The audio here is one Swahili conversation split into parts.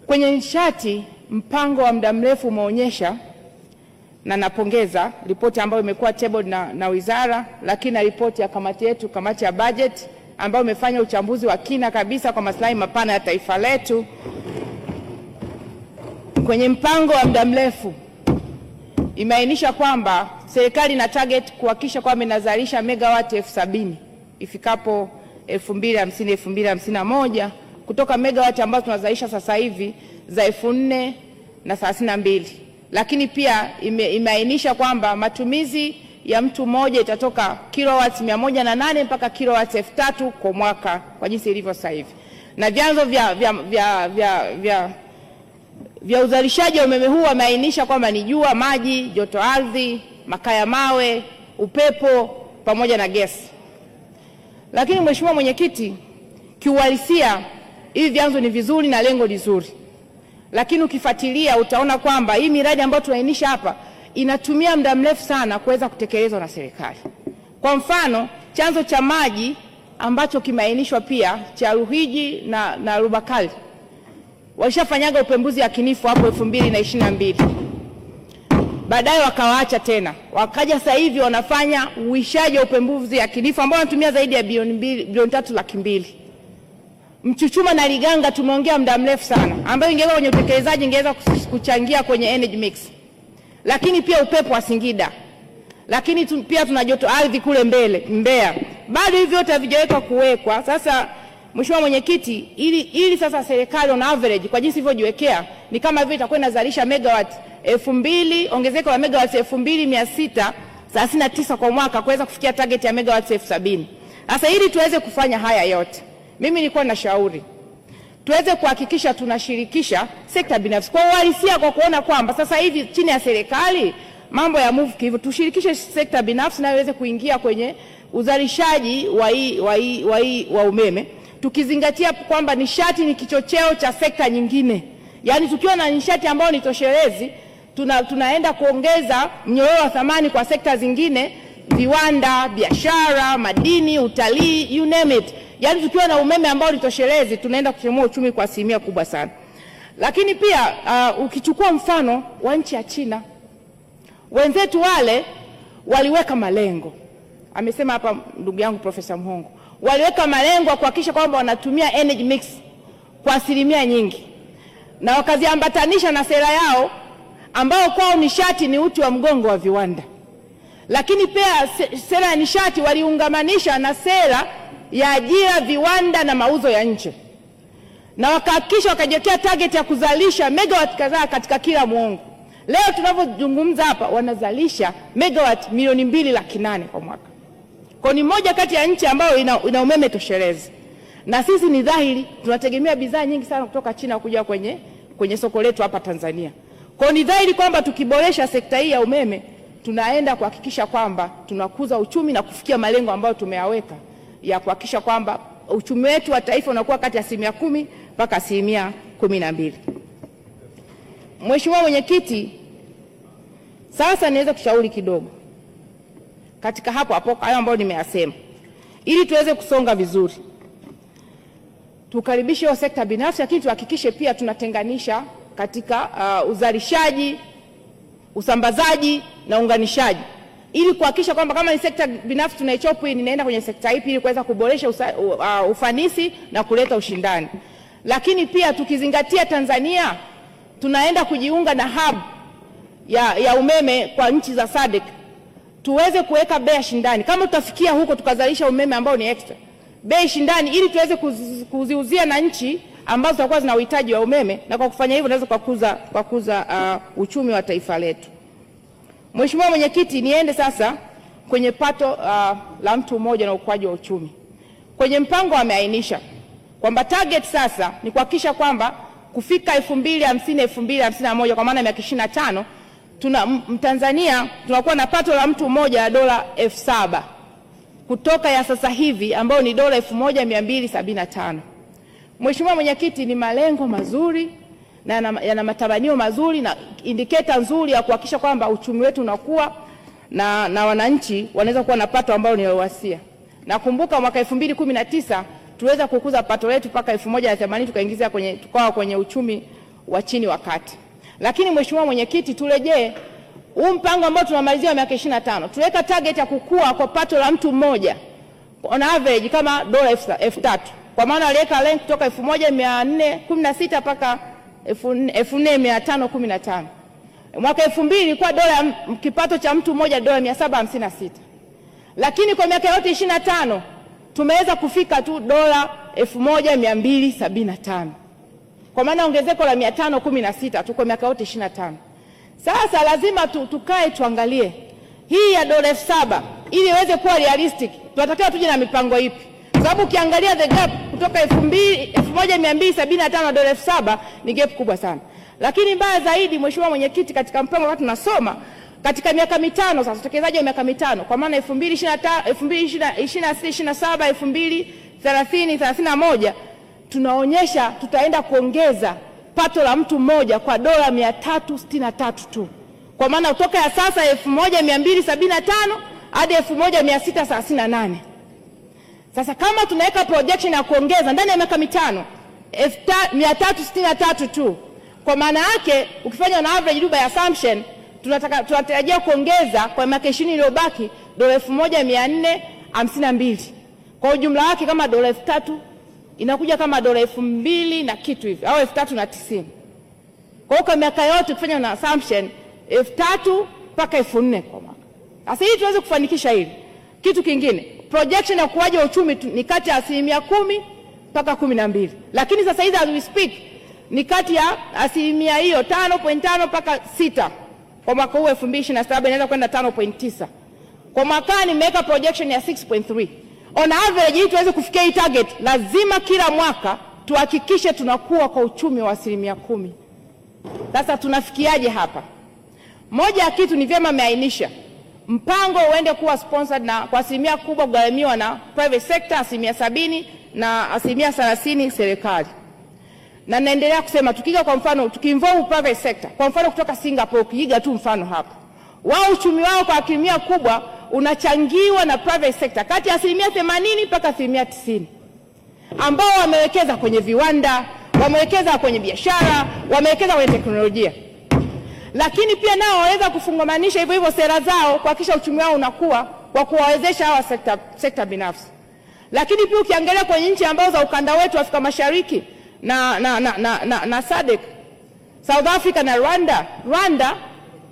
Kwenye nishati, mpango wa muda mrefu umeonyesha, na napongeza ripoti ambayo imekuwa tabled na wizara, lakini na ripoti ya kamati yetu, kamati ya budget, ambayo imefanya uchambuzi wa kina kabisa kwa maslahi mapana ya taifa letu. Kwenye mpango wa muda mrefu imeainisha kwamba serikali ina target kuhakikisha kwamba inazalisha megawati 70,000 ifikapo 2050-2051 kutoka megawati ambazo tunazalisha sasa hivi za 4,032. Lakini pia imeainisha kwamba matumizi ya mtu mmoja itatoka kilowatts 108 mpaka kilowatts 3,000 kwa mwaka kwa jinsi ilivyo sasa hivi. Na vyanzo vya uzalishaji wa umeme huu wameainisha kwamba ni jua, maji, joto ardhi, makaa ya mawe, upepo pamoja na gesi. Lakini Mheshimiwa Mwenyekiti, kiuhalisia hivi vyanzo ni vizuri na lengo ni zuri, lakini ukifuatilia utaona kwamba hii miradi ambayo tunaainisha hapa inatumia muda mrefu sana kuweza kutekelezwa na serikali. Kwa mfano, chanzo cha maji ambacho kimeainishwa pia cha Ruhiji na Rubakali walishafanyaga upembuzi yakinifu hapo 2022. Baadaye wakawaacha tena. Wakaja sasa hivi wanafanya uishaji wa upembuzi yakinifu ambao wanatumia zaidi ya bilioni 3,200,000. Mchuchuma na Liganga tumeongea muda mrefu sana, ambayo ingeweza kwenye utekelezaji ingeweza kuchangia kwenye energy mix. Lakini pia upepo wa Singida. Lakini pia tuna joto ardhi kule Mbeya. Bado hivi vyote havijaweka kuwekwa. Sasa Mheshimiwa Mwenyekiti, ili sasa serikali on average kwa jinsi ilivyojiwekea ni kama vile itakuwa inazalisha megawatt 2,000, ongezeko la megawatt 2,639 kwa mwaka kuweza kufikia target ya megawatt 70,000. Sasa ili tuweze kufanya haya yote, mimi nilikuwa na shauri tuweze kuhakikisha tunashirikisha sekta binafsi kwa uhalisia, kwa kuona kwamba sasa hivi chini ya serikali mambo ya move hivyo, tushirikishe sekta binafsi na iweze kuingia kwenye uzalishaji wa umeme, tukizingatia kwamba nishati ni kichocheo cha sekta nyingine. Yaani tukiwa na nishati ambayo ni toshelezi, tunaenda kuongeza mnyororo wa thamani kwa sekta zingine, viwanda, biashara, madini, utalii, you name it. Yaani tukiwa na umeme ambao ni toshelezi, tunaenda kuchemua uchumi kwa asilimia kubwa sana. Lakini pia ukichukua mfano wa nchi ya China, wenzetu wale waliweka malengo. Amesema hapa ndugu yangu Profesa Mhongo, waliweka malengo kuhakikisha kwamba wanatumia energy mix kwa asilimia nyingi, na wakaziambatanisha na sera yao ambao kwao nishati ni uti wa mgongo wa viwanda. Lakini pia sera ya nishati waliungamanisha na sera ya ajira, viwanda na mauzo ya nje, na wakahakikisha wakajiwekea target ya kuzalisha megawatt kadhaa katika kila muongo. Leo tunavyozungumza hapa wanazalisha megawatt 2,800,000 kwa mwaka. Kwa ni moja kati ya nchi ambayo ina umeme toshelezi. Na sisi ni dhahiri tunategemea bidhaa nyingi sana kutoka China kuja kwenye soko letu hapa Tanzania. Kwa ni dhahiri kwamba tukiboresha sekta hii ya umeme tunaenda kuhakikisha kwamba tunakuza uchumi na kufikia malengo ambayo tumeyaweka ya kuhakikisha kwamba uchumi wetu wa taifa unakuwa kati ya 10% mpaka 12%. Mheshimiwa Mwenyekiti, sasa niweze kushauri kidogo katika hapo hayo ambayo nimeyasema, ili tuweze kusonga vizuri. Tukaribishe hiyo sekta binafsi, lakini tuhakikishe pia tunatenganisha katika uzalishaji, usambazaji na unganishaji, ili kuhakikisha kwamba kama ni sekta binafsi tunaichopu inaenda kwenye sekta ipi ili kuweza kuboresha ufanisi na kuleta ushindani. Lakini pia tukizingatia Tanzania tunaenda kujiunga na hub ya umeme kwa nchi za SADC, tuweze kuweka bei shindani. Kama tutafikia huko tukazalisha umeme ambao ni extra, bei shindani, ili tuweze kuziuzia na nchi ambazo zitakuwa zina uhitaji wa umeme, na kwa kufanya hivyo tunaweza kukuza uchumi wa taifa letu. Mheshimiwa Mwenyekiti, niende sasa kwenye pato la mtu mmoja na ukuaji wa uchumi. Kwenye mpango wameainisha kwamba target sasa ni kuhakikisha kwamba kufika 2050-2051 kwa maana miaka 25 Mtanzania tunakuwa na pato la mtu mmoja ya dola 7,000 kutoka ya sasa hivi ambao ni dola 1,275. Mheshimiwa Mwenyekiti, ni malengo mazuri na yana matamanio mazuri na indicator nzuri ya kuhakikisha kwamba uchumi wetu unakuwa na wananchi wanaweza kuwa na pato ambalo ni wasia. Nakumbuka mwaka 2019 tuweza kukuza pato letu mpaka 1,080 tukawa kwenye uchumi wa chini wa kati. Lakini Mheshimiwa Mwenyekiti, turejee huu mpango ambao tunamalizia miaka 25. Tuweka target ya kukua kwa pato la mtu mmoja on average kama $3,000. Kwa maana aliweka lengo kutoka 1416 mpaka 4515. Mwaka 2000 ilikuwa kipato cha mtu mmoja $756. Lakini kwa miaka yote 25 tumeweza kufika tu $1275. Kwa maana ongezeko la 516 tu kwa miaka yote 25. Sasa lazima tukae tuangalie hii ya $7,000 ili iweze kuwa realistic. Tunatakiwa tuje na mipango ipi? Kwa sababu ukiangalia the gap kutoka 1275 na $7,000 ni gap kubwa sana. Lakini mbaya zaidi, Mheshimiwa Mwenyekiti, katika mpango wakati tunasoma katika miaka mitano sasa, utekelezaji wa miaka mitano kwa maana 2025, 2026, 2027, 2030, 2031 tunaonyesha tutaenda kuongeza pato la mtu mmoja kwa $363 tu. Kwa maana kutoka ya sasa 1275 hadi 1638. Sasa kama tunaweka projection ya kuongeza ndani ya miaka mitano 363 tu, kwa maana yake ukifanya na average by assumption tunatarajia kuongeza kwa miaka 20 iliyobaki $1,452. Kwa ujumla wake kama $3,000 inakuja kama $2,000 na kitu hivi au $3,090. Kwa miaka yote ukifanya na assumption 3,000 mpaka 4,000 kwa mwaka. Sasa hii tuweze kufanikisha hili. Kitu kingine, projection ya ukuaji wa uchumi ni kati ya 10% mpaka 12%. Lakini sasa hivi as we speak ni kati ya 5.5 mpaka 6. Kwa mwaka huu 2027 inaweza kwenda 5.9. Kwa mwaka nimeweka projection ya 6.3. On average hii tuweze kufikia hii target, lazima kila mwaka tuhakikishe tunakuwa kwa uchumi wa 10%. Sasa tunafikiaje hapa? Moja ya kitu ni vyema meainisha mpango uende kuwa sponsored na kwa 10% kubwa kugharimiwa na private sector 70% na 30% serikali. Na naendelea kusema tukiga kwa mfano tukiinvolve private sector, kwa mfano kutoka Singapore, ukiiga tu mfano hapa, wao uchumi wao kwa 10% kubwa unachangiwa na private sector kati ya 80% mpaka 90%, ambao wamewekeza kwenye viwanda, wamewekeza kwenye biashara, wamewekeza kwenye teknolojia. Lakini pia nao waweza kufungamanisha hivyo hivyo sera zao kuhakikisha uchumi wao unakuwa kwa kuwawezesha hawa sekta binafsi. Lakini pia ukiangalia kwenye nchi ambazo za ukanda wetu Afrika Mashariki na SADC, South Africa na Rwanda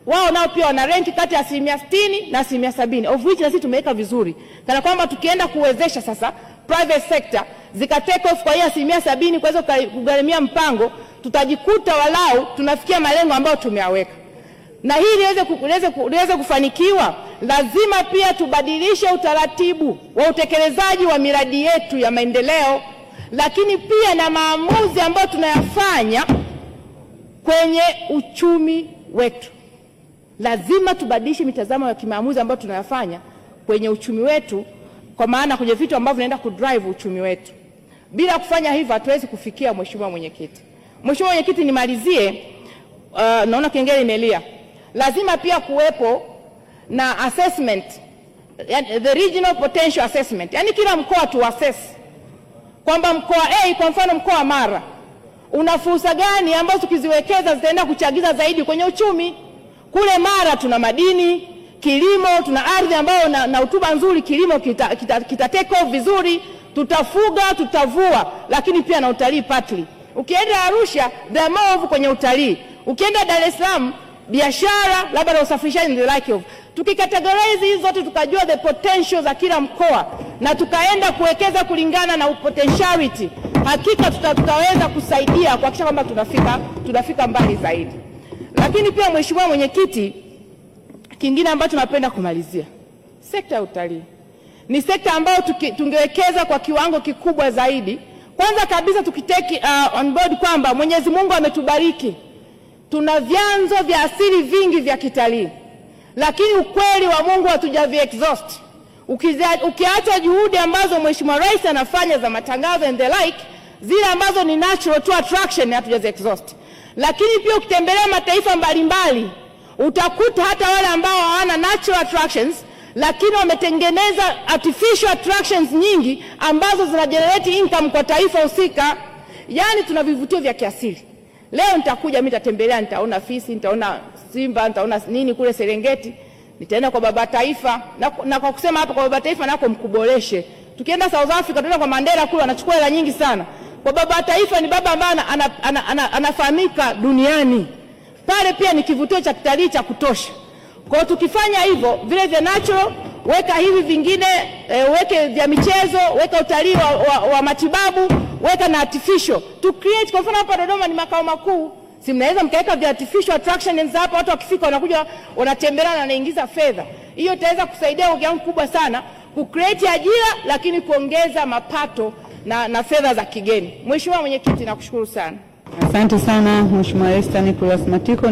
wao nao pia wana rank kati ya 60% na 70%, of which na sisi tumeweka vizuri. Kana kwamba tukienda kuwezesha sasa private sector zika take off kwa hiyo 70% kwa hizo kugharimia mpango, tutajikuta walau tunafikia malengo ambayo tumeyaweka. Na hii liweze kufanikiwa, lazima pia tubadilishe utaratibu wa utekelezaji wa miradi yetu ya maendeleo, lakini pia na maamuzi ambayo tunayafanya kwenye uchumi wetu. Lazima tubadilishe mitazamo ya kimaamuzi ambayo tunayafanya kwenye uchumi wetu, kwa maana kwenye vitu ambavyo vinaenda kudrive uchumi wetu. Bila kufanya hivyo hatuwezi kufikia. Mheshimiwa Mwenyekiti, nimalizie, naona kengele imelia. Lazima pia kuwepo na assessment, the regional potential assessment. Yani kila mkoa tu assess kwamba mkoa A, kwa mfano mkoa wa Mara, una fursa gani ambazo tukiziwekeza zitaenda kuchagiza zaidi kwenye uchumi. Kule Mara tuna madini, kilimo, tuna ardhi ambayo na rutuba nzuri, kilimo kita take off vizuri, tutafuga, tutavua, lakini pia na utalii partly. Ukienda Arusha the move kwenye utalii, ukienda Dar es Salaam biashara, labda na usafirishaji and the like of. Tukikategorize hizo zote tukajua the potential za kila mkoa na tukaenda kuwekeza kulingana na potentiality, hakika tutaweza kusaidia kuhakikisha kwamba tunafika mbali zaidi. Lakini pia Mheshimiwa Mwenyekiti, kingine ambacho napenda kumalizia, sekta ya utalii ni sekta ambayo tungewekeza kwa kiwango kikubwa zaidi. Kwanza kabisa tukiteki on board kwamba Mwenyezi Mungu ametubariki, tuna vyanzo vya asili vingi vya kitalii, lakini ukweli wa Mungu hatujavi exhaust. Ukiacha juhudi ambazo Mheshimiwa Rais anafanya za matangazo and the like, zile ambazo ni natural to attraction hatujazi exhaust. Lakini pia ukitembelea mataifa mbalimbali utakuta hata wale ambao hawana natural attractions, lakini wametengeneza artificial attractions nyingi ambazo zina generate income kwa taifa husika. Yani tuna vivutio vya kiasili, Leo nitakuja mimi, nitatembelea, nitaona fisi, nitaona simba, nitaona nini kule Serengeti. Nitaenda kwa baba taifa na kwa kusema hapa kwa baba taifa nako mkuboreshe. Tukienda South Africa tunaenda kwa Mandela kule, anachukua hela nyingi sana. Kwa baba taifa ni baba ambaye anafahamika duniani. Pale pia ni kivutio cha kitalii cha kutosha. Kwa tukifanya hivyo, vile vya natural, weka hivi vingine, weke vya michezo, weka utalii wa matibabu, weka na artificial. To create, kwa mfano hapa Dodoma ni makao makuu. Si mnaweza mkaweka vya artificial attractions hapa, watu wakifika wanakuja wanatembea na wanaingiza fedha. Hiyo itaweza kusaidia kwa kiwango kubwa sana ku create ajira, lakini kuongeza mapato na fedha za kigeni. Mheshimiwa Mwenyekiti, nakushukuru sana. Asante sana Mheshimiwa Esther Nicholas Matiko.